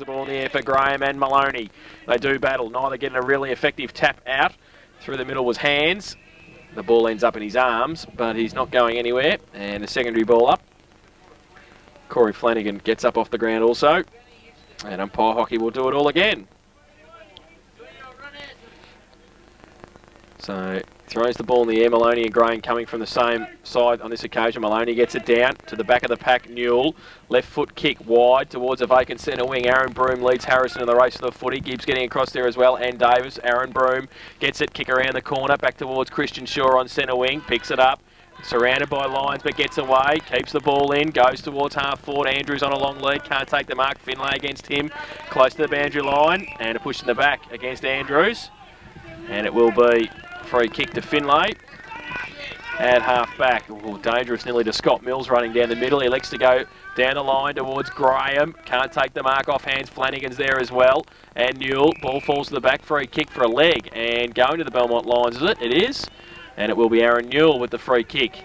The ball in the air for Graham and Maloney. They do battle, neither getting a really effective tap out. Through the middle was Hands. The ball ends up in his arms, but he's not going anywhere. And a secondary ball up. Corey Flanagan gets up off the ground also. And umpire Hockey will do it all again. So throws the ball in the air. Maloney and Graham coming from the same side on this occasion. Maloney gets it down to the back of the pack. Newell, left foot kick wide towards a vacant centre wing. Aaron Broom leads Harrison in the race for the footy. Gibbs getting across there as well, and Davis. Aaron Broom gets it, kick around the corner, back towards Christian Shaw on centre wing. Picks it up, surrounded by lines but gets away. Keeps the ball in, goes towards half forward. Andrews on a long lead, can't take the mark. Finlay against him, close to the boundary line, and a push in the back against Andrews. And it will be free kick to Finlay at half back. Ooh, dangerous nearly to Scott Mills running down the middle. He elects to go down the line towards Graham. Can't take the mark off hands. Flanagan's there as well. And Newell, ball falls to the back. Free kick for a leg. And going to the Belmont lines, is it? It is. And it will be Aaron Newell with the free kick.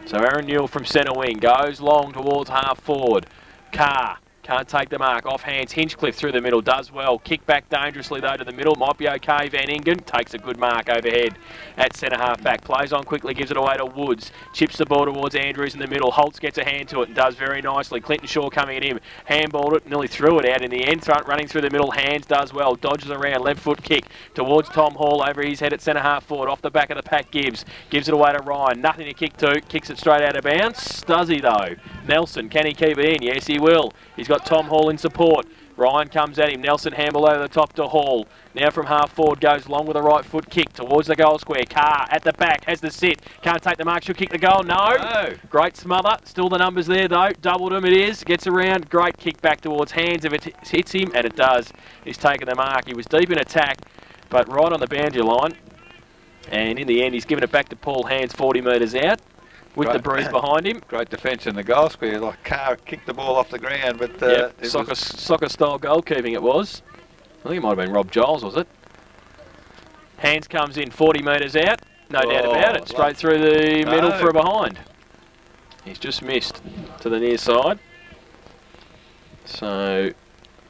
So Aaron Newell from centre wing goes long towards half forward. Carr. Can't take the mark. Off hands. Hinchcliffe through the middle. Does well. Kick back dangerously though to the middle. Might be okay. Van Ingen takes a good mark overhead at centre half back. Plays on quickly. Gives it away to Woods. Chips the ball towards Andrews in the middle. Holtz gets a hand to it and does very nicely. Clinton Shaw coming at him. Handballed it. Nearly threw it out in the end. Front running through the middle. Hands does well. Dodges around. Left foot kick towards Tom Hall over his head at centre half forward. Off the back of the pack. Gives it away to Ryan. Nothing to kick to. Kicks it straight out of bounds. Does he though? Nelson. Can he keep it in? Yes, he will. He's got Tom Hall in support. Ryan comes at him. Nelson handball over the top to Hall. Now from half forward goes long with a right foot kick towards the goal square. Carr at the back has the sit. Can't take the mark. She'll kick the goal. No. Great smother. Still the numbers there though. Doubled him. It is. Gets around. Great kick back towards Hands if it hits him, and it does. He's taken the mark. He was deep in attack, but right on the boundary line. And in the end, he's given it back to Paul Hands 40 metres out. With the breeze behind him. Great defence in the goal square. Like Carr kicked the ball off the ground, but soccer style goalkeeping it was. I think it might have been Rob Giles, was it? Hands comes in 40 metres out. No doubt about it. Straight through the middle for a behind. He's just missed to the near side. So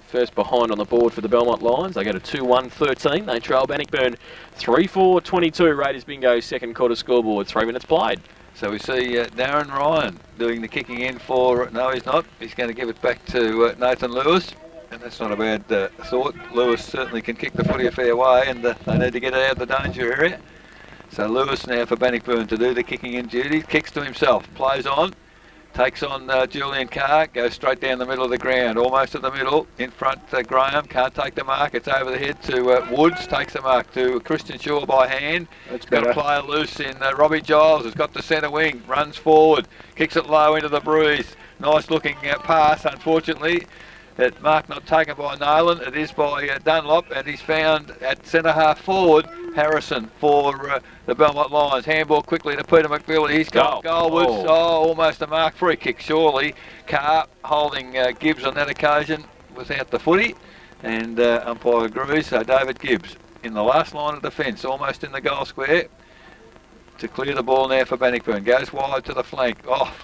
first behind on the board for the Belmont Lions. They go to 2-1-13. They trail Bannockburn 3-4-22. Raiders bingo second quarter scoreboard. 3 minutes played. So we see Darren Ryan doing the kicking in for... No, he's not. He's going to give it back to Nathan Lewis. And that's not a bad thought. Lewis certainly can kick the footy a fair way, and they need to get it out of the danger area. So Lewis now for Bannockburn to do the kicking in duty. Kicks to himself. Plays on. Takes on Julian Carr. Goes straight down the middle of the ground. Almost at the middle. In front, Graham. Can't take the mark. It's over the head to Woods. Takes the mark to Christian Shaw by hand. It's got a player loose in Robbie Giles. Has got the centre wing. Runs forward. Kicks it low into the breeze. Nice looking pass. Unfortunately, it mark not taken by Nolan. It is by Dunlop, and he's found at centre half forward Harrison for the Belmont Lions. Handball quickly to Peter McBilly. He's got Goldwoods. Almost a mark. Free kick surely. Carr holding Gibbs on that occasion without the footy, and umpire agrees. So David Gibbs in the last line of defence, almost in the goal square, to clear the ball now for Bannockburn. Goes wide to the flank.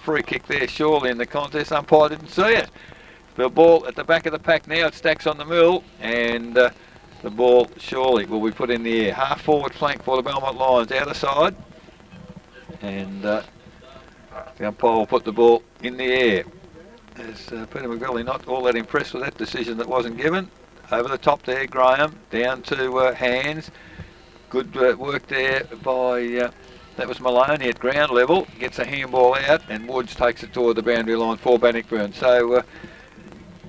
Free kick there surely in the contest. Umpire didn't see it. The ball at the back of the pack now. It stacks on the middle, and the ball surely will be put in the air. Half forward flank for the Belmont Lions, outer side, and the umpire will put the ball in the air. As Peter McGilly not all that impressed with that decision that wasn't given. Over the top there, Graham down to Hands. Good work there by that was Maloney at ground level. Gets a handball out, and Woods takes it toward the boundary line for Bannockburn. So.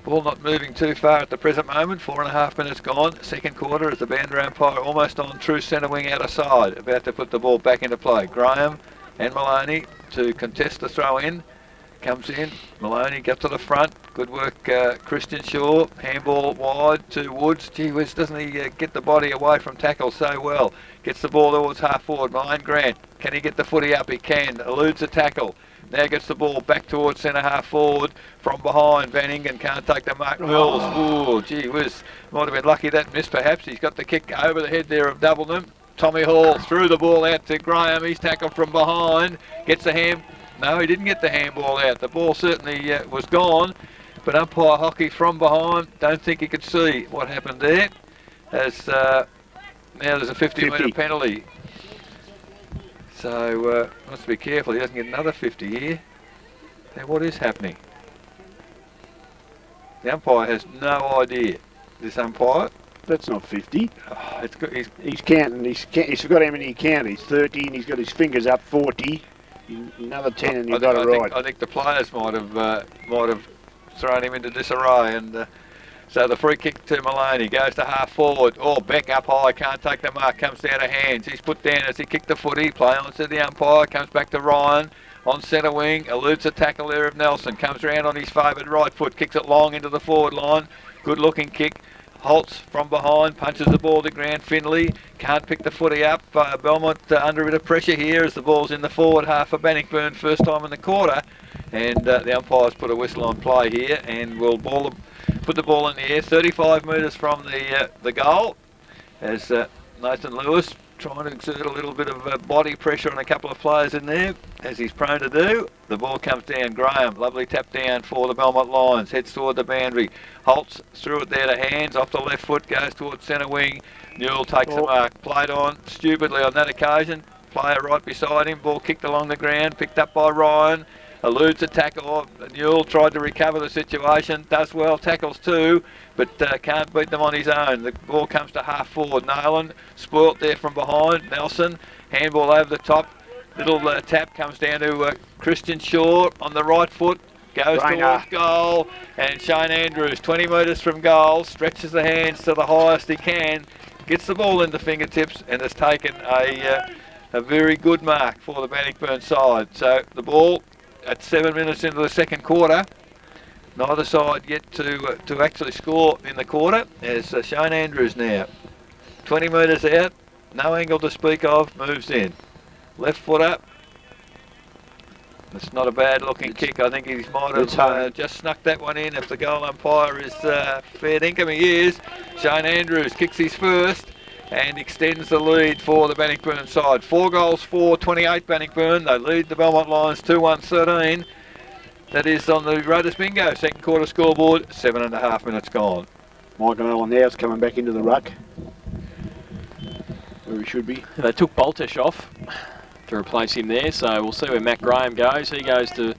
Ball not moving too far at the present moment. 4.5 minutes gone. Second quarter as the boundary umpire almost on true centre wing outer side. About to put the ball back into play. Graham and Maloney to contest the throw in. Comes in. Maloney got to the front. Good work Christian Shaw. Handball wide to Woods. Gee whiz, doesn't he get the body away from tackle so well. Gets the ball towards half forward. Ryan Grant. Can he get the footy up? He can. Eludes the tackle. Now gets the ball back towards centre half forward from behind. Van Ingen can't take the mark. Mills. Ooh, gee whiz. Might have been lucky that missed perhaps. He's got the kick over the head there of Doubledham. Tommy Hall threw the ball out to Graham. He's tackled from behind. Gets the hand. No, he didn't get the handball out. The ball certainly was gone. But umpire Hockey from behind, don't think he could see what happened there. As now there's a 50-metre penalty. So must be careful, he doesn't get another 50 here. Now what is happening? The umpire has no idea. This umpire. That's not 50. Oh, it's good. He's counting. He's forgot how many he counted. He's 30 and he's got his fingers up 40. Another 10 and he got it right. I think the players might have thrown him into disarray, and so the free kick to Maloney goes to half forward. Oh, Beck up high, can't take the mark, comes down of hands. He's put down as he kicked the footy. Play on to the umpire, comes back to Ryan on centre wing, eludes a tackle there of Nelson, comes around on his favoured right foot, kicks it long into the forward line. Good looking kick. Holtz from behind, punches the ball to ground. Finley can't pick the footy up. Belmont under a bit of pressure here as the ball's in the forward half for Bannockburn, first time in the quarter. And the umpires put a whistle on play here and will put the ball in the air 35 metres from the goal as Nathan Lewis trying to exert a little bit of body pressure on a couple of players in there, as he's prone to do. The ball comes down. Graham, lovely tap down for the Belmont Lions, heads toward the boundary. Holtz threw it there to hands, off the left foot, goes towards centre wing. Newell takes the mark, played on stupidly on that occasion. Player right beside him, ball kicked along the ground, picked up by Ryan. Eludes a tackle. Newell tried to recover the situation, does well, tackles too, but can't beat them on his own. The ball comes to half forward. Nolan spoilt there from behind. Nelson, handball over the top. Little tap comes down to Christian Shaw on the right foot. Goes towards goal, and Shane Andrews, 20 metres from goal, stretches the hands to the highest he can, gets the ball into fingertips, and has taken a very good mark for the Bannockburn side. So the ball at 7 minutes into the second quarter, neither side yet to actually score in the quarter, as Shane Andrews now 20 metres out, no angle to speak of, moves in, left foot up. It's not a bad looking kick. I think he might have just snuck that one in if the goal umpire is fair dinkum. He is. Shane Andrews kicks his first and extends the lead for the Bannockburn side. 4 goals for 28 Bannockburn. They lead the Belmont Lions 2-1-13. That is on the Rotus Bingo second quarter scoreboard. 7.5 minutes gone. Michael Allen now's coming back into the ruck where he should be. They took Boltish off to replace him there, so we'll see where Matt Graham goes. He goes to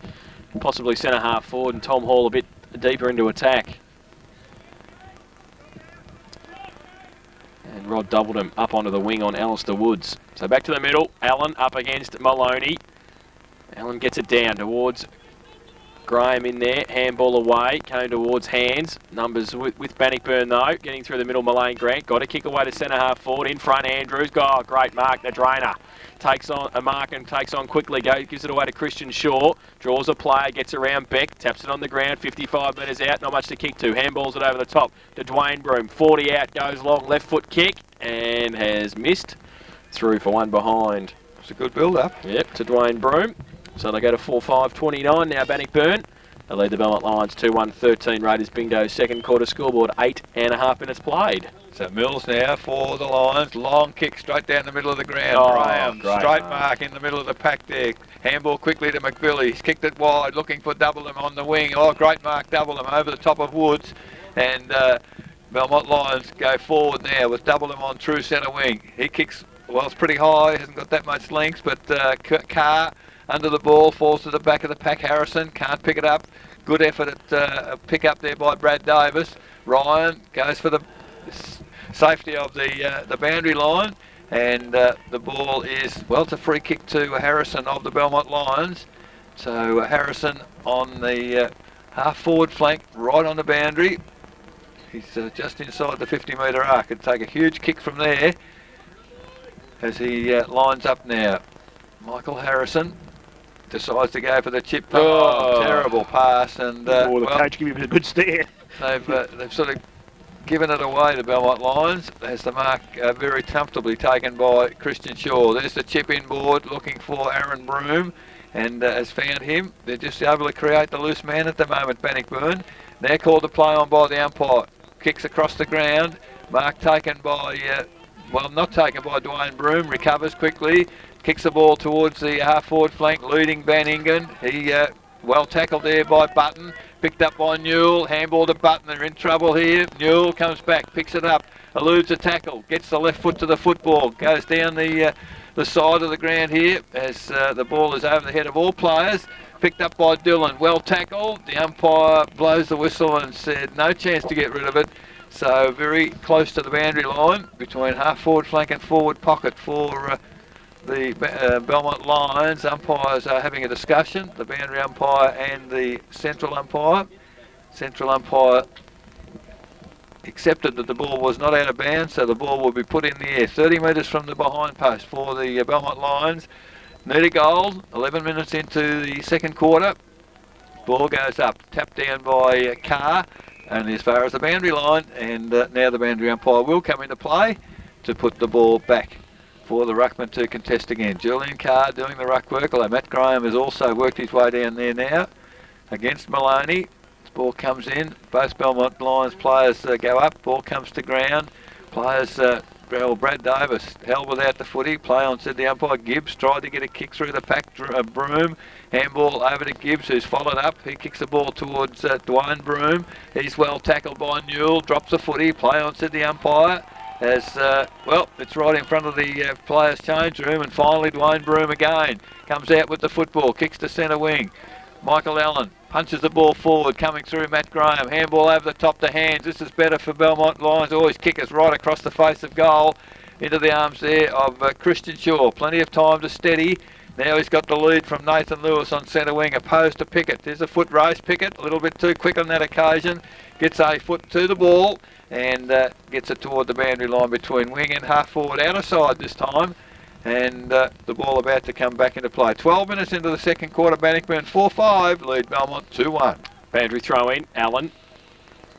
possibly centre half forward and Tom Hall a bit deeper into attack. And Rod Doubledham up onto the wing on Alistair Woods. So back to the middle. Allen up against Maloney. Allen gets it down towards Graham in there. Handball away. Came towards hands. Numbers with Bannockburn though. Getting through the middle, Mullane Grant. Got a kick away to centre half forward. In front, Andrews. Oh, great mark. The drainer takes on a mark and takes on quickly. Gives it away to Christian Shaw. Draws a player. Gets around Beck. Taps it on the ground. 55 metres out. Not much to kick to. Handballs it over the top to Dwayne Broom. 40 out. Goes long. Left foot kick. And has missed. Through for one behind. It's a good build-up. Yep, to Dwayne Broom. So they go to 4-5-29 now Bannockburn. They lead the Belmont Lions 2-1-13. Raiders Bingo second quarter scoreboard. 8.5 minutes played. So Mills now for the Lions. Long kick straight down the middle of the ground. Graham, straight mark in the middle of the pack there. Handball quickly to McBilly. He's kicked it wide, looking for Doubledham on the wing. Oh, great mark, Doubledham over the top of Woods. And Belmont Lions go forward now with Doubledham on true centre wing. He kicks, well, it's pretty high, hasn't got that much length, but Carr under the ball, falls to the back of the pack. Harrison can't pick it up. Good effort at pick up there by Brad Davis. Ryan goes for the safety of the boundary line, and the ball is, well, it's a free kick to Harrison of the Belmont Lions. So Harrison on the half forward flank, right on the boundary. He's just inside the 50-metre arc. It'd take a huge kick from there as he lines up now. Michael Harrison decides to go for the chip. Terrible pass, and the coach gave him a good stare. They've sort of given it away, the Belmont Lions. There's the mark very comfortably taken by Christian Shaw. There's the chip inboard looking for Aaron Broom, and has found him. They're just able to create the loose man at the moment, Bannockburn. They're called to play on by the umpire. Kicks across the ground. Mark taken by, well, not taken by Dwayne Broom. Recovers quickly. Kicks the ball towards the half-forward flank, leading Van Ingen. He Well tackled there by Button. Picked up by Newell. Handball to Button. They're in trouble here. Newell comes back, picks it up, eludes a tackle, gets the left foot to the football, goes down the side of the ground here as the ball is over the head of all players. Picked up by Dillon. Well tackled. The umpire blows the whistle and said no chance to get rid of it. So very close to the boundary line between half forward flank and forward pocket for the Belmont Lions. Umpires are having a discussion, the boundary umpire and the central umpire. Central umpire accepted that the ball was not out of bounds, so the ball will be put in the air 30 metres from the behind post for the Belmont Lions. Need a goal, 11 minutes into the second quarter. Ball goes up, tapped down by Carr, only as far as the boundary line, and now the boundary umpire will come into play to put the ball back for the ruckman to contest again. Julian Carr doing the ruck work, although Matt Graham has also worked his way down there now against Maloney. This ball comes in, both Belmont Lions players go up, ball comes to ground. Players, Brad Davis held without the footy, play on, said the umpire. Gibbs tried to get a kick through the pack, Broom, handball over to Gibbs, who's followed up. He kicks the ball towards Dwayne Broom. He's well tackled by Newell, drops the footy, play on, said the umpire. As, well, it's right in front of the players' change room, and finally Dwayne Broom again comes out with the football, kicks to centre wing. Michael Allen punches the ball forward, coming through Matt Graham, handball over the top to Hands. This is better for Belmont Lions, always kick us right across the face of goal into the arms there of Christian Shaw. Plenty of time to steady. Now he's got the lead from Nathan Lewis on centre wing, opposed to Pickett. There's a foot race. Pickett, a little bit too quick on that occasion, gets a foot to the ball and gets it toward the boundary line between wing and half forward, outer side this time. And the ball about to come back into play. 12 minutes into the second quarter, Bannockburn 4-5, lead Belmont 2-1. Boundary throw in, Allen.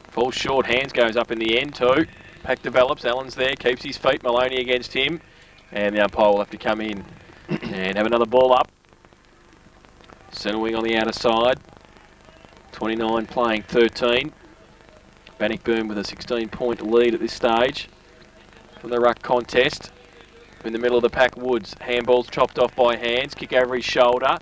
Falls short, Hands goes up in the end too. Pack develops, Allen's there, keeps his feet, Maloney against him. And the umpire will have to come in and have another ball up. Centre wing on the outer side. 29 playing 13. Bannockburn with a 16-point lead at this stage from the ruck contest. In the middle of the pack, Woods. Handball's chopped off by Hands. Kick over his shoulder.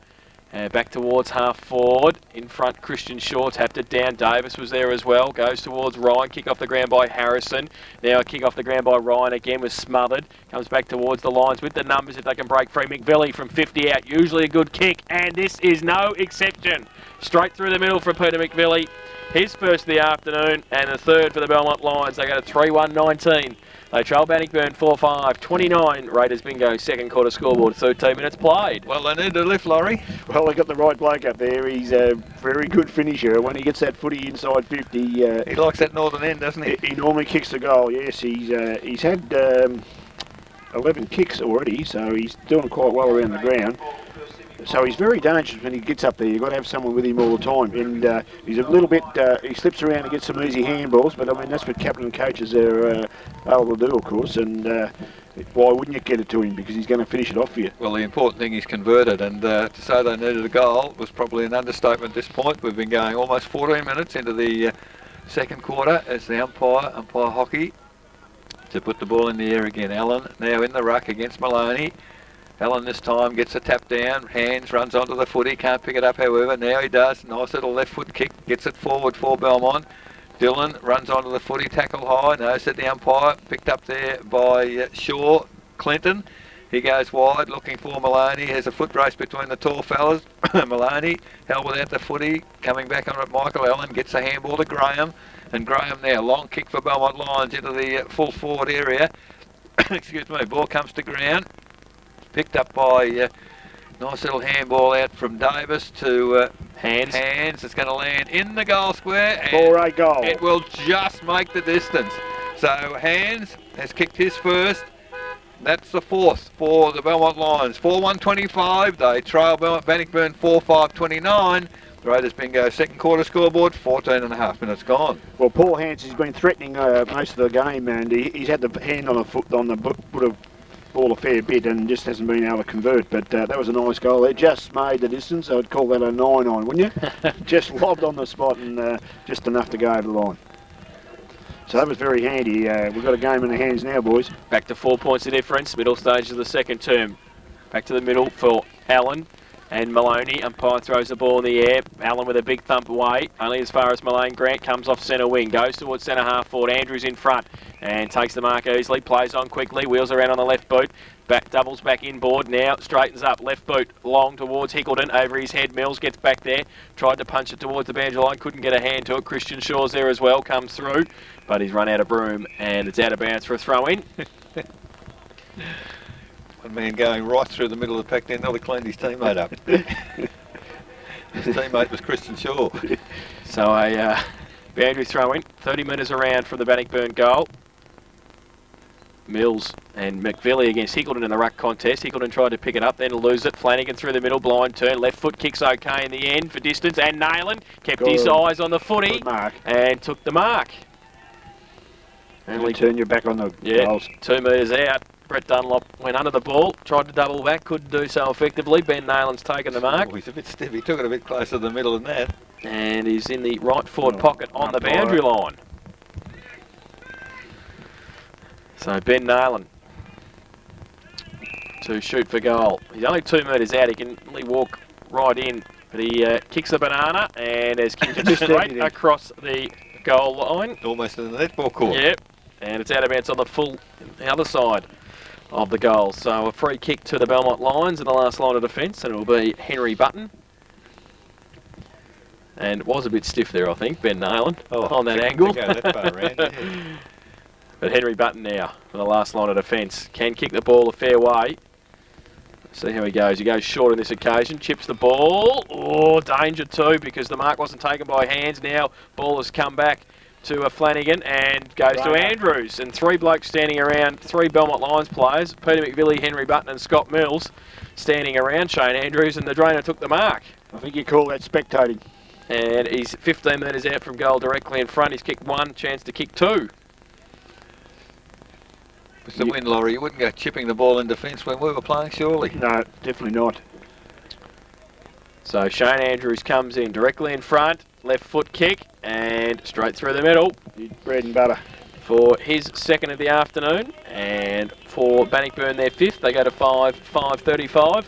Back towards half forward. In front, Christian Shaw tapped it down. Davis was there as well. Goes towards Ryan. Kick off the ground by Harrison. Now a kick off the ground by Ryan again, was smothered. Comes back towards the lines with the numbers if they can break free. McVilly from 50 out. Usually a good kick, and this is no exception. Straight through the middle for Peter McVilly. His first of the afternoon, and the third for the Belmont Lions. They go to 3-1-19. They trail Bannockburn 4-5, 29. Raiders bingo, second quarter scoreboard, 13 minutes played. Well, they need to lift, Laurie. Well, they got the right bloke up there. He's a very good finisher. When he gets that footy inside 50, he likes that northern end, doesn't he? He normally kicks the goal. Yes, he's had 11 kicks already, so he's doing quite well around the ground. So he's very dangerous when he gets up there. You've got to have someone with him all the time. And he's a little bit, he slips around and gets some easy handballs, but I mean, that's what captain and coaches are able to do, of course. And why wouldn't you get it to him? Because he's going to finish it off for you. Well, the important thing is converted, and to say they needed a goal was probably an understatement at this point. We've been going almost 14 minutes into the second quarter as the umpire hockey, to put the ball in the air again. Allen now in the ruck against Maloney. Allen this time gets a tap down, Hands runs onto the footy, can't pick it up however, now he does, nice little left foot kick, gets it forward for Belmont. Dillon runs onto the footy, tackle high, knows that the umpire, picked up there by Shaw, Clinton. He goes wide, looking for Maloney, has a foot race between the tall fellas. Maloney held without the footy, coming back on it, Michael Allen gets a handball to Graham, and Graham now, long kick for Belmont Lions into the full forward area. Excuse me, ball comes to ground. Picked up by nice little handball out from Davis to Hands. It's going to land in the goal square. And for a goal. It will just make the distance. So Hands has kicked his first. That's the fourth for the Belmont Lions. 4-1-25. They trail Bannockburn 4-5-29. The Raiders bingo second quarter scoreboard, 14 and a half minutes gone. Well, Paul Hands has been threatening most of the game, and he's had the hand on the foot on the foot of ball a fair bit and just hasn't been able to convert, but that was a nice goal there. Just made the distance. I'd call that a 9-9, wouldn't you? Just lobbed on the spot and just enough to go over the line. So that was very handy. We've got a game in the hands now, boys. Back to 4 points of difference, middle stage of the second term. Back to the middle for Allen. And Maloney, umpire throws the ball in the air. Allen with a big thump away, only as far as Malone. Grant comes off centre wing, goes towards centre half forward. Andrews in front and takes the mark easily, plays on quickly, wheels around on the left boot. Back, doubles back inboard, now straightens up, left boot long towards Hickleton, over his head. Mills gets back there, tried to punch it towards the boundary line, couldn't get a hand to it. Christian Shaw's there as well, comes through, but he's run out of broom and it's out of bounds for a throw in. One man going right through the middle of the pack there, nearly cleaned his teammate up. His teammate was Christian Shaw. So a boundary throw in, 30 metres around from the Bannockburn goal. Mills and McVilly against Hickleton in the ruck contest. Hickleton tried to pick it up, then lose it. Flanagan through the middle, blind turn. Left foot kicks okay in the end for distance. And Nayland kept his eyes on the footy and took the mark. Only turn your back on the goals. 2 metres out. Brett Dunlop went under the ball, tried to double back, couldn't do so effectively. Ben Nayland's taken the mark. Oh, he's a bit stiff. He took it a bit closer to the middle than that. And he's in the right forward pocket on the boundary line. So Ben Nayland to shoot for goal. He's only 2 metres out. He can only walk right in, but he kicks the banana and has kicked it straight across the goal line. Almost in the netball court. Yep, and it's out of bounds on the other side of the goal. So a free kick to the Belmont Lions in the last line of defence, and it will be Henry Button. And it was a bit stiff there, I think, Ben Nayland on that angle. Go that far around, yeah. But Henry Button now for the last line of defence. Can kick the ball a fair way. See how he goes. He goes short on this occasion. Chips the ball. Oh, danger too, because the mark wasn't taken by hands. Now ball has come back to Flanagan and goes to Andrews. And 3 blokes standing around, 3 Belmont Lions players. Peter McVilly, Henry Button and Scott Mills standing around Shane Andrews, and the drainer took the mark. I think you call that spectating. And he's 15 metres out from goal directly in front. He's kicked 1, chance to kick 2. With the wind, Laurie, you wouldn't go chipping the ball in defence when we were playing, surely? No, definitely not. So Shane Andrews comes in directly in front, left foot kick, and straight through the middle. Bread and butter. For his second of the afternoon, and for Bannockburn their 5th, they go to 5:35.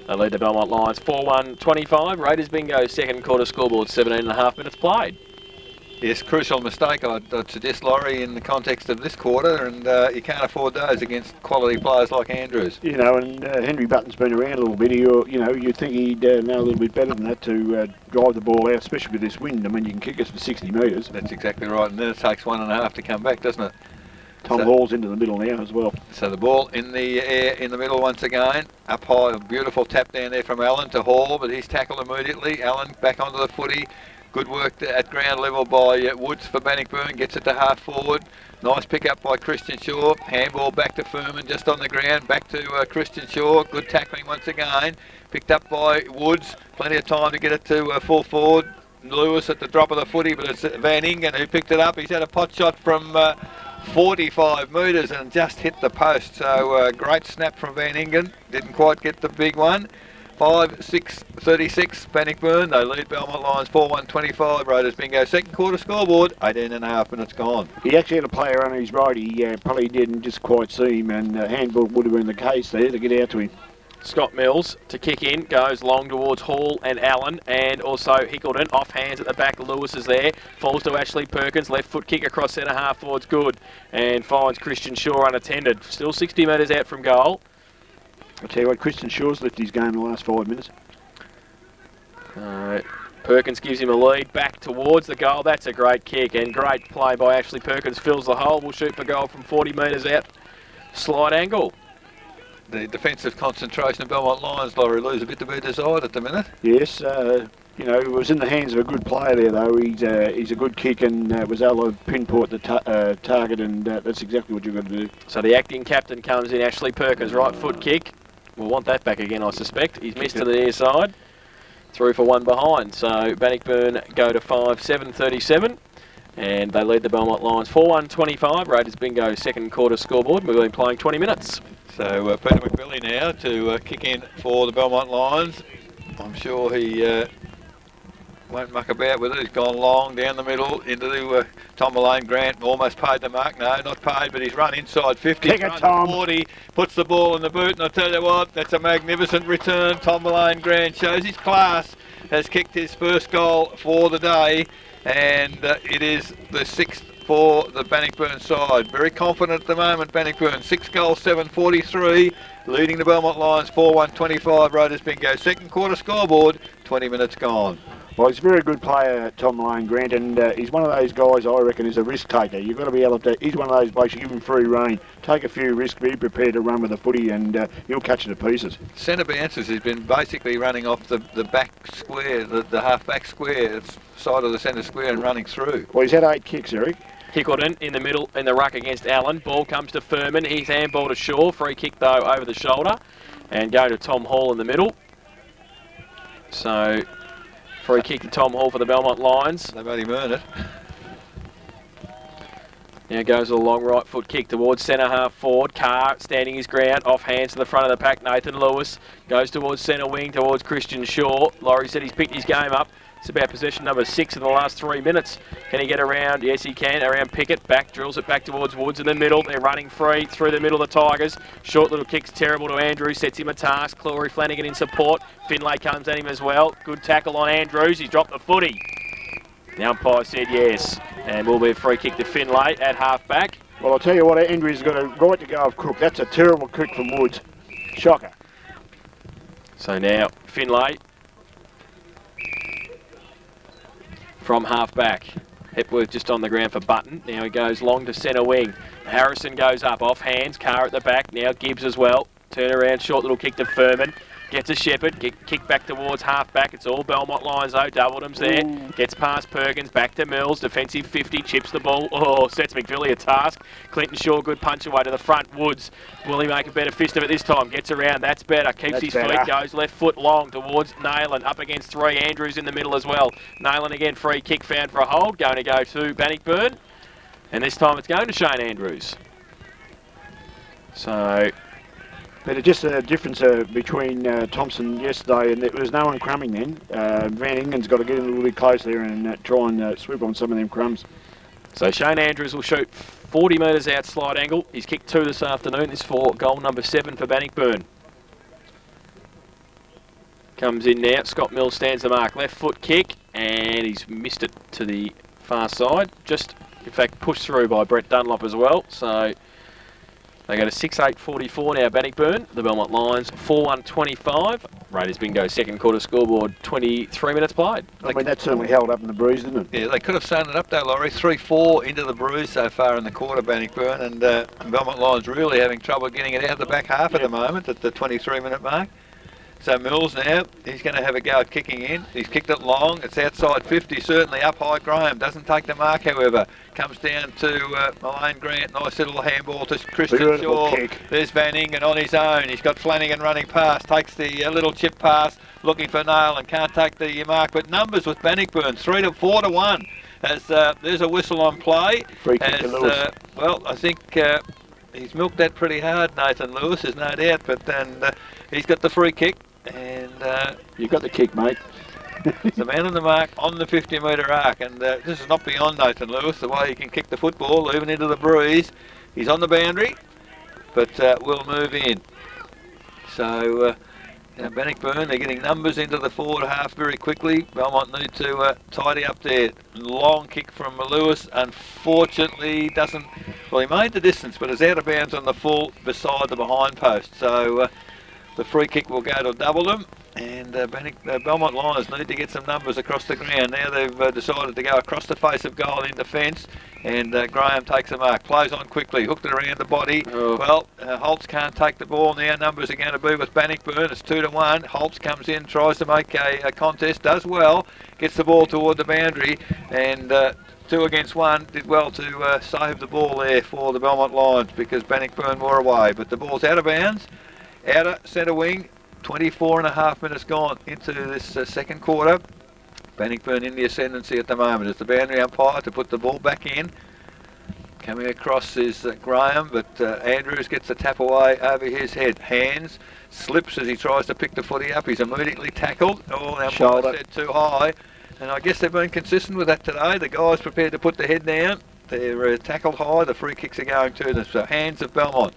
They lead the Belmont Lions 4-1-25. Raiders bingo, second quarter scoreboard, 17.5 minutes played. Yes, crucial mistake, I'd suggest, Laurie, in the context of this quarter, and you can't afford those against quality players like Andrews. You know, and Henry Button's been around a little bit. You'd think he'd know a little bit better than that to drive the ball out, especially with this wind. I mean, you can kick us for 60 metres. That's exactly right, and then it takes 1.5 to come back, doesn't it? Tom Hall's into the middle now as well. So the ball in the air in the middle once again. Up high, a beautiful tap down there from Allen to Hall, but he's tackled immediately. Allen back onto the footy. Good work at ground level by Woods for Bannockburn, gets it to half forward. Nice pick up by Christian Shaw. Handball back to Furman, just on the ground. Back to Christian Shaw. Good tackling once again. Picked up by Woods. Plenty of time to get it to full forward. Lewis at the drop of the footy, but it's Van Ingen who picked it up. He's had a pot shot from 45 metres and just hit the post. So great snap from Van Ingen. Didn't quite get the big one. 5-6-36 Bannockburn. They lead Belmont Lions 4-1-25. Raiders bingo. Second quarter scoreboard. 18.5 minutes gone. He actually had a player on his right. He probably didn't just quite see him, and handball would have been the case there to get out to him. Scott Mills to kick in, goes long towards Hall and Allen, and also Hickleton. Off hands at the back. Lewis is there. Falls to Ashley Perkins. Left foot kick across centre half forwards. Good. And finds Christian Shaw unattended. Still 60 metres out from goal. I'll tell you what, Christian Shaw's left his game in the last 5 minutes. Perkins gives him a lead back towards the goal. That's a great kick and great play by Ashley Perkins. Fills the hole. Will shoot for goal from 40 metres out. Slide angle. The defensive concentration of Belmont Lions, Laurie, leaves a bit to be desired at the minute. Yes, it was in the hands of a good player there, though. He's a good kick and was able to pinpoint the target, and that's exactly what you've got to do. So the acting captain comes in, Ashley Perkins, right foot kick. We'll want that back again, I suspect. He's missed to the near side. Through for 1 behind. So Bannockburn go to 5-7-37. And they lead the Belmont Lions 4-1-25. Raiders bingo second quarter scoreboard. We've been playing 20 minutes. So Peter McVilly now to kick in for the Belmont Lions. I'm sure he won't muck about with it. He's gone long down the middle into the Tom Malone Grant. Almost paid the mark. No, not paid, but he's run inside 50. Kick it, run Tom. to 40. Puts the ball in the boot, and I tell you what, that's a magnificent return. Tom Malone Grant shows his class. Has kicked his first goal for the day, and it is the 6th for the Bannockburn side. Very confident at the moment, Bannockburn. 6 goals, 7:43, leading the Belmont Lions 4-1-25. Raiders bingo. Second quarter scoreboard, 20 minutes gone. Well, he's a very good player, Tom Lane Grant, and he's one of those guys I reckon is a risk taker. You've got to be able to. He's one of those blokes you give him free rein, take a few risks, be prepared to run with the footy, and he'll catch it to pieces. Centre bounces has been basically running off the back square, the half back square, side of the centre square, and running through. Well, he's had 8 kicks, Eric. Hickleton in the middle in the ruck against Allen. Ball comes to Furman. He's handball to Shaw. Free kick though over the shoulder, and go to Tom Hall in the middle. So. Free kick to Tom Hall for the Belmont Lions. They've only earned it. Now goes a long right foot kick towards centre half forward. Carr standing his ground, off hands to the front of the pack. Nathan Lewis goes towards centre wing towards Christian Shaw. Laurie said he's picked his game up. It's about possession number 6 in the last 3 minutes. Can he get around? Yes, he can. Around Pickett. Back, drills it back towards Woods in the middle. They're running free through the middle of the Tigers. Short little kick's terrible to Andrews. Sets him a task. Clory Flanagan in support. Finlay comes at him as well. Good tackle on Andrews. He's dropped the footy. The umpire said yes. And will be a free kick to Finlay at half back. Well, I'll tell you what, Andrews has got a right to go of Cook. That's a terrible kick from Woods. Shocker. So now Finlay from half back. Hepworth just on the ground for Button. Now he goes long to centre wing. Harrison goes up off hands. Carr at the back. Now Gibbs as well. Turn around, short little kick to Furman. Gets a Shepherd. Kick back towards half back. It's all Belmont Lions though. Doubledham's there. Ooh. Gets past Perkins. Back to Mills. Defensive 50. Chips the ball. Oh, sets McVilly a task. Clinton Shaw, good punch away to the front. Woods. Will he make a better fist of it this time? Gets around. That's better. Keeps That's his better. feet. Goes left foot long towards Nayland. Up against 3. Andrews in the middle as well. Nayland again. Free kick found for a hold. Going to go to Bannockburn. And this time it's going to Shane Andrews. So... But just a difference between Thompson yesterday, and there was no one crumbing then. Van Ingen's got to get in a little bit close there and try and swoop on some of them crumbs. So Shane Andrews will shoot 40 metres out slide angle. He's kicked 2 this afternoon. This for goal number 7 for Bannockburn. Comes in now. Scott Mills stands the mark. Left foot kick, and he's missed it to the far side. Just, in fact, pushed through by Brett Dunlop as well. So... they go to 6-8-44 now, Bannockburn. The Belmont Lions, 4-1-25. Raiders bingo, second quarter scoreboard, 23 minutes played. I mean, that certainly held up in the bruise, didn't it? Yeah, they could have sewn it up though, Laurie. 3-4 into the bruise so far in the quarter, Bannockburn, and Belmont Lions really having trouble getting it out of the back half at the moment at the 23-minute mark. So Mills now, he's going to have a go at kicking in. He's kicked it long. It's outside 50, certainly up high. Graham doesn't take the mark, however. Comes down to Malone Grant. Nice little handball to Christian Beautiful Shaw. kick. There's Van Ingen on his own. He's got Flanagan running past. Takes the little chip pass, looking for Nail and can't take the mark. But numbers with Bannockburn, 3-4-1. As there's a whistle on play. Free kick to Lewis. Well, I think he's milked that pretty hard, Nathan Lewis, there's no doubt. But then he's got the free kick. And You got the kick, mate. the man on the mark on the 50-metre arc, and this is not beyond Nathan Lewis, the way he can kick the football, even into the breeze. He's on the boundary, but will move in. So now Bannockburn, they're getting numbers into the forward half very quickly. Belmont need to tidy up there. Long kick from Lewis, unfortunately doesn't, well, he made the distance, but is out of bounds on the full beside the behind post. So the free kick will go to Doubledham, and Belmont Lions need to get some numbers across the ground. Now they've decided to go across the face of goal in defence, and Graham takes a mark, plays on quickly, hooked it around the body. Oh. Well, Holtz can't take the ball now. Numbers are going to be with Bannockburn. It's 2-1. Holtz comes in, tries to make a contest, does well, gets the ball toward the boundary, and 2 against 1 did well to save the ball there for the Belmont Lions because Bannockburn were away. But the ball's out of bounds. Outer centre wing, 24.5 minutes gone into this second quarter. Bannockburn in the ascendancy at the moment. It's the boundary umpire to put the ball back in. Coming across is Graham, but Andrews gets the tap away over his head. Hands, slips as he tries to pick the footy up. He's immediately tackled. Oh, the umpire Shoulder. said too high. And I guess they've been consistent with that today. The guys prepared to put the head down. They're tackled high. The free kicks are going to them. So hands of Belmont.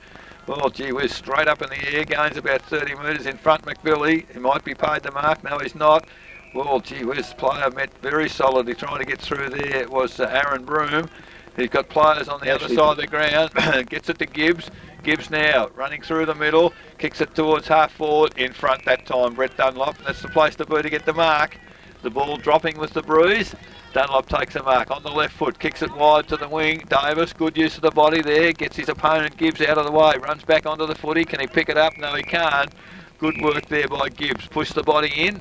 Well, gee whiz, straight up in the air. Gains about 30 metres in front. McBilly, he might be paid the mark. No, he's not. Well, gee whiz, player met very solidly trying to get through there. It was Aaron Broom. He's got players on the other side of the ground. Gets it to Gibbs. Gibbs now running through the middle. Kicks it towards half forward. In front that time, Brett Dunlop. That's the place to be to get the mark. The ball dropping with the breeze. Dunlop takes a mark on the left foot, kicks it wide to the wing. Davis, good use of the body there, gets his opponent Gibbs out of the way, runs back onto the footy. Can he pick it up? No, he can't. Good work there by Gibbs. Push the body in,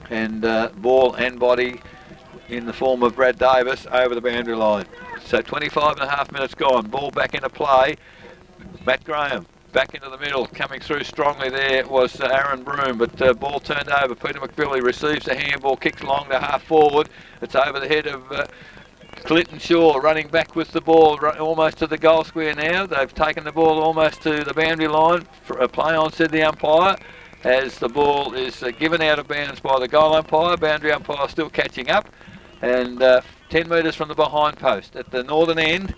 and ball and body in the form of Brad Davis over the boundary line. So 25 and a half minutes gone. Ball back into play. Matt Graham back into the middle, coming through strongly there was Aaron Broom, but ball turned over. Peter McBilly receives the handball, kicks long to half forward. It's over the head of Clinton Shaw, running back with the ball almost to the goal square now. They've taken the ball almost to the boundary line. For a play on, said the umpire, as the ball is given out of bounds by the goal umpire. Boundary umpire still catching up, and 10 metres from the behind post at the northern end,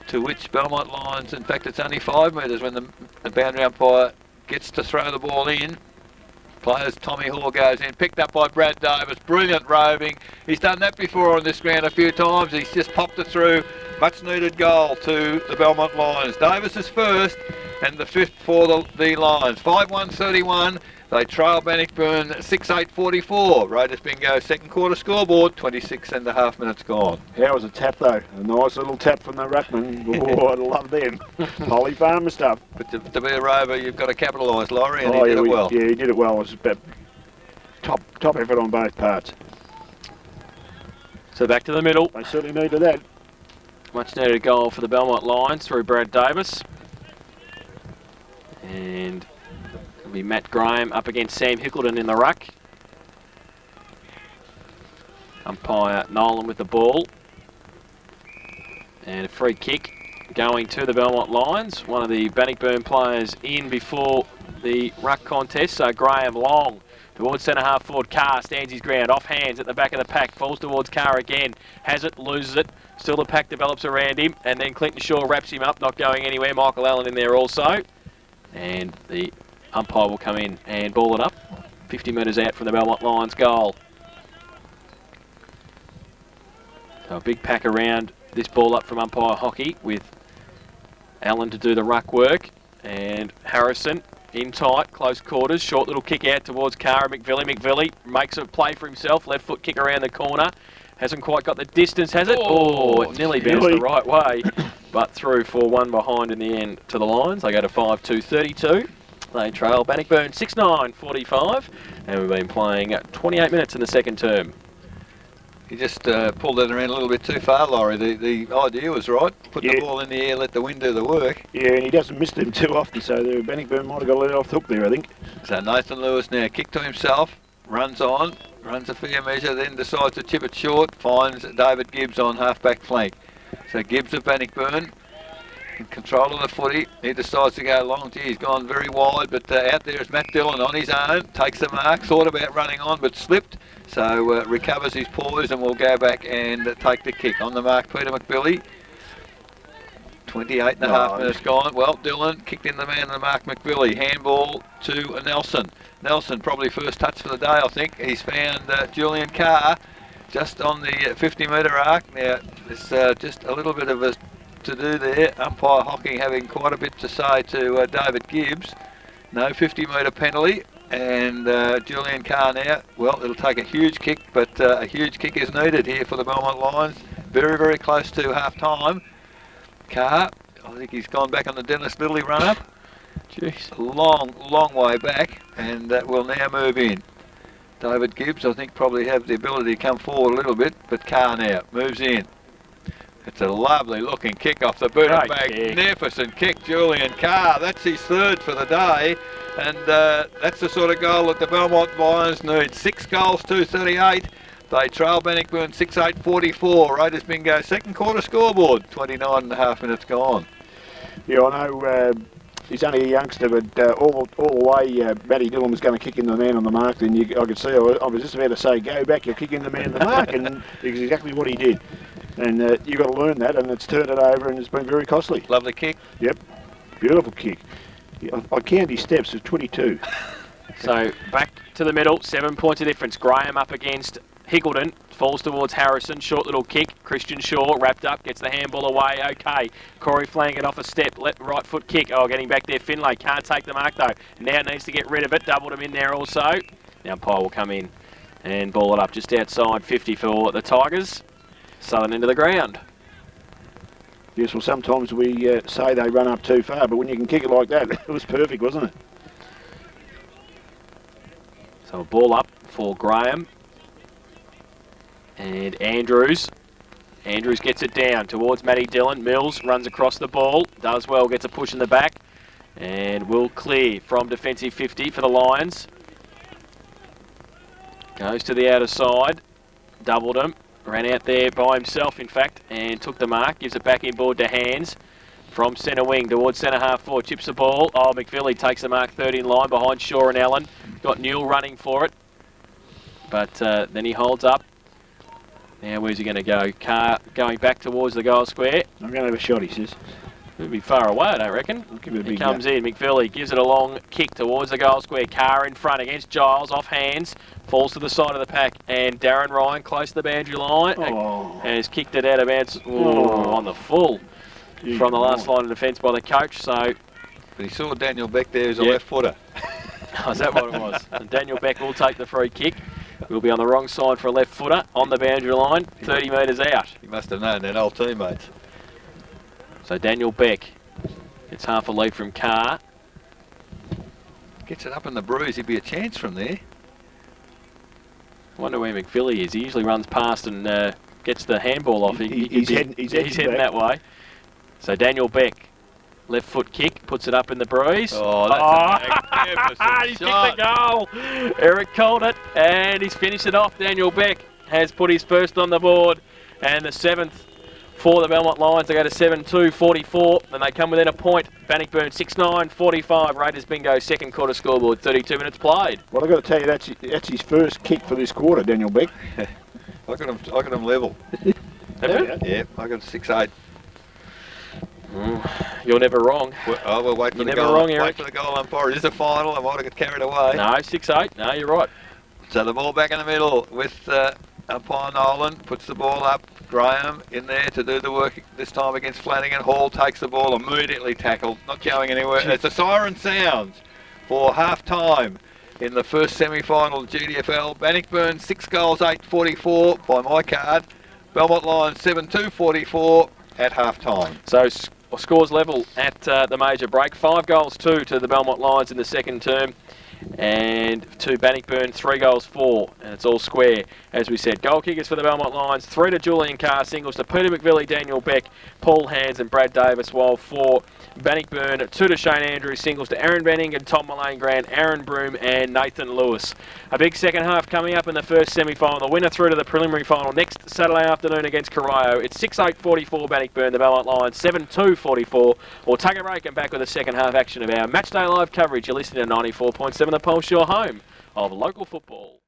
to which Belmont Lions, in fact it's only 5 metres when the boundary umpire gets to throw the ball in. Players, Tommy Hall goes in, picked up by Brad Davis, brilliant roving. He's done that before on this ground a few times. He's just popped it through, much needed goal to the Belmont Lions. Davis is first and the fifth for the Lions. 5-1-31. They trail Bannockburn 6-8-44. Raiders bingo second quarter scoreboard, 26 and a half minutes gone. How was a tap though? A nice little tap from the ruckman. Oh, I love them. Polly Farmer stuff. But to be a Rover, you've got to capitalise, Laurie, and he did it well. Yeah, he did it well. It was about top effort on both parts. So back to the middle. They certainly needed that. Much needed goal for the Belmont Lions through Brad Davis. And it'll be Matt Graham up against Sam Hickleton in the ruck. Umpire Nolan with the ball. And a free kick going to the Belmont Lions. One of the Bannockburn players in before the ruck contest. So Graham long towards centre half forward. Carr stands his ground, off hands at the back of the pack, falls towards Carr again, has it, loses it. Still the pack develops around him, and then Clinton Shaw wraps him up, not going anywhere. Michael Allen in there also. And the umpire will come in and ball it up. 50 metres out from the Belmont Lions goal. So a big pack around this ball up from umpire Hockey, with Allen to do the ruck work, and Harrison in tight, close quarters, short little kick out towards Cara McVilly. McVilly makes a play for himself, left foot kick around the corner. Hasn't quite got the distance, has it? Oh, it nearly bounced the right way, but through for one behind in the end to the Lions. They go to 5-2-32. They trail Bannockburn 6-9-45, and we've been playing 28 minutes in the second term. He just pulled that around a little bit too far, Laurie. The idea was right. Put the ball in the air, let the wind do the work. Yeah, and he doesn't miss them too often, so the Bannockburn might have got let off the hook there, I think. So Nathan Lewis now kick to himself, runs on, runs a fair measure, then decides to chip it short, finds David Gibbs on half-back flank. So Gibbs of Bannockburn in control of the footy. He decides to go long. Gee, he's gone very wide, but out there is Matt Dillon on his own. Takes the mark, thought about running on, but slipped. So recovers his poise and will go back and take the kick. On the mark, Peter McBilly. 28 and a half minutes gone. Well, Dillon kicked in the man on the mark, McBilly. Handball to Nelson. Nelson, probably first touch for the day, I think. He's found Julian Carr just on the 50-metre arc. Now, there's just a little bit of a to do there. Umpire Hocking having quite a bit to say to David Gibbs. No 50-metre penalty. And Julian Carr now, well, it'll take a huge kick, but a huge kick is needed here for the Belmont Lions. Very, very close to half-time. Carr, I think he's gone back on the Dennis Lilly run-up. Jeez. Long way back, and will now move in. David Gibbs, I think, probably have the ability to come forward a little bit, but Carr now moves in. It's a lovely looking kick off the boot. Magnificent kick, Julian Carr. That's his third for the day. And that's the sort of goal that the Belmont Lions need. 6 goals, 238. They trail Bannockburn 6-8-44. Raiders bingo second quarter scoreboard. 29 and a half minutes gone. Yeah, I know He's only a youngster, but all the way Matty Dillon was going to kick in the man on the mark, then I could see, I was just about to say, go back, you'll kick in the man on the mark, and it's exactly what he did. And you've got to learn that, and it's turned it over, and it's been very costly. Lovely kick. Yep, beautiful kick. I count his steps as 22. So back to the middle, 7 points of difference. Graham up against Hickleton, falls towards Harrison, short little kick. Christian Shaw wrapped up, gets the handball away, okay. Corey Flanagan off a step, right foot kick. Oh, getting back there, Finlay can't take the mark though. Now needs to get rid of it, doubled him in there also. Now umpire will come in and ball it up just outside 50 for the Tigers. Southern end of the ground. Yes, well, sometimes we say they run up too far, but when you can kick it like that, it was perfect, wasn't it? So a ball up for Graham. And Andrews. Andrews gets it down towards Matty Dillon. Mills runs across the ball. Does well, gets a push in the back. And will clear from defensive 50 for the Lions. Goes to the outer side. Doubled him. Ran out there by himself, in fact, and took the mark. Gives it back inboard to Hands. From centre wing towards centre half forward. Chips the ball. Oh, McVilly takes the mark third in line behind Shaw and Allen. Got Newell running for it. But then he holds up. Now where's he going to go? Carr going back towards the goal square. I'm going to have a shot, he says. It'll be far away, I don't reckon. I'll give it a He big comes in, McVilly gives it a long kick towards the goal square. Carr in front against Giles, off hands, falls to the side of the pack, and Darren Ryan close to the boundary line has kicked it out of bounds on the full from the last line of defence by the coach. So, but he saw Daniel Beck there as a left footer. Oh, is that what it was? And Daniel Beck will take the free kick. We'll be on the wrong side for a left footer on the boundary line, 30 metres out. He must have known that, old teammates. So Daniel Beck gets half a lead from Carr. Gets it up in the bruise, he'd be a chance from there. I wonder where McVilly is. He usually runs past and gets the handball off. He's heading that way. So Daniel Beck, left foot kick, puts it up in the breeze. Oh, that's a magnificent he shot. kicked the goal. Eric called it, and he's finished it off. Daniel Beck has put his first on the board, and the 7th for the Belmont Lions. They go to 7-2-44, and they come within a point. Bannockburn 6-9-45. Raiders bingo, second quarter scoreboard, 32 minutes played. Well, I've got to tell you, that's his first kick for this quarter, Daniel Beck. I got him level. Yeah, I got 6-8. You're never wrong. We'll wait for the goal. Wrong, Eric. Wait for the goal umpire. Is this a final? I might have got carried away. No, 6-8. No, you're right. So the ball back in the middle with umpire Nolan. Puts the ball up. Graham in there to do the work this time against Flanagan. Hall takes the ball, immediately tackled, not going anywhere. As the siren sounds for half-time in the first semi-final GDFL. Bannockburn 6 goals, 8-44 by my card. Belmont Lions 7-2-44 at half-time. So scores level at the major break. 5 goals, 2 to the Belmont Lions in the second term. And to Bannockburn, 3 goals, 4, and it's all square. As we said, goal kickers for the Belmont Lions, 3 to Julian Carr, singles to Peter McVilly, Daniel Beck, Paul Hands and Brad Davis, while for Bannockburn, 2 to Shane Andrews, singles to Aaron Benning and Tom Mullane Grant, Aaron Broom and Nathan Lewis. A big second half coming up in the first semi-final. The winner through to the preliminary final next Saturday afternoon against Corio. It's 6-8-44 Bannockburn, the Belmont Lions, 7-2-44. We'll take a break and back with the second half action of our Matchday Live coverage. You're listening to 94.7 The Pulse, your home of local football.